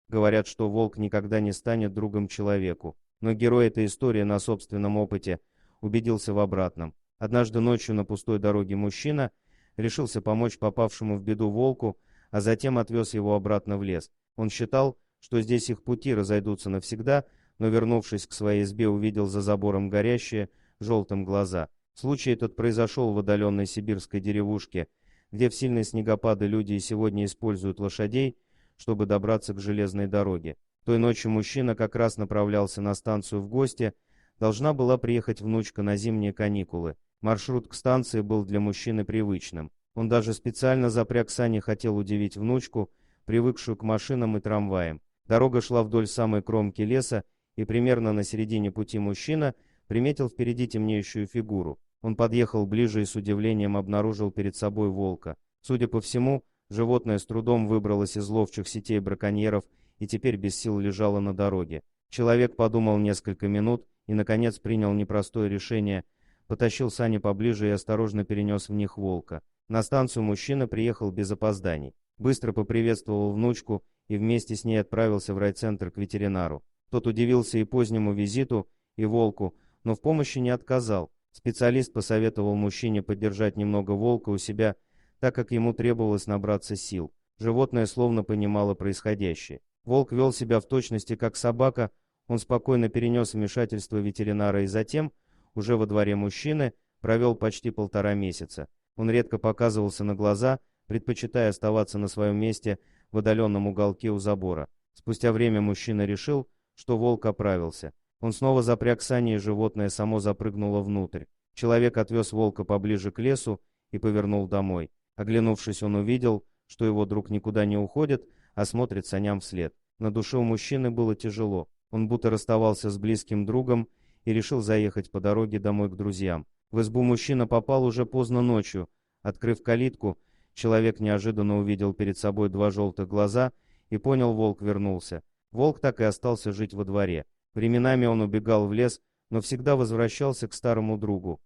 Говорят, что волк никогда не станет другом человеку. Но герой этой истории на собственном опыте убедился в обратном. Однажды ночью на пустой дороге мужчина решился помочь попавшему в беду волку, а затем отвез его обратно в лес. Он считал, что здесь их пути разойдутся навсегда, но, вернувшись к своей избе, увидел за забором горящие желтым глаза. Случай этот произошел в отдаленной сибирской деревушке, где в сильные снегопады люди и сегодня используют лошадей, чтобы добраться к железной дороге. Той ночью мужчина как раз направлялся на станцию в гости, должна была приехать внучка на зимние каникулы. Маршрут к станции был для мужчины привычным. Он даже специально запряг сани, хотел удивить внучку, привыкшую к машинам и трамваям. Дорога шла вдоль самой кромки леса, и примерно на середине пути мужчина приметил впереди темнеющую фигуру. Он подъехал ближе и с удивлением обнаружил перед собой волка. Судя по всему, животное с трудом выбралось из ловчих сетей браконьеров и теперь без сил лежало на дороге. Человек подумал несколько минут и, наконец, принял непростое решение, потащил сани поближе и осторожно перенес в них волка. На станцию мужчина приехал без опозданий. Быстро поприветствовал внучку и вместе с ней отправился в райцентр к ветеринару. Тот удивился и позднему визиту, и волку, но в помощи не отказал. Специалист посоветовал мужчине поддержать немного волка у себя, так как ему требовалось набраться сил. Животное словно понимало происходящее. Волк вел себя в точности как собака, он спокойно перенес вмешательство ветеринара и затем, уже во дворе мужчины, провел почти 1,5 месяца. Он редко показывался на глаза, предпочитая оставаться на своем месте в отдаленном уголке у забора. Спустя время мужчина решил, что волк оправился. Он снова запряг сани, и животное само запрыгнуло внутрь. Человек отвез волка поближе к лесу и повернул домой. Оглянувшись, он увидел, что его друг никуда не уходит, а смотрит саням вслед. На душе у мужчины было тяжело. Он будто расставался с близким другом и решил заехать по дороге домой к друзьям. В избу мужчина попал уже поздно ночью. Открыв калитку, человек неожиданно увидел перед собой 2 желтых глаза и понял, волк вернулся. Волк так и остался жить во дворе. Временами он убегал в лес, но всегда возвращался к старому другу.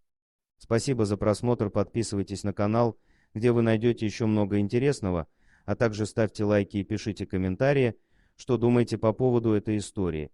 Спасибо за просмотр, подписывайтесь на канал, где вы найдете еще много интересного, а также ставьте лайки и пишите комментарии, что думаете по поводу этой истории.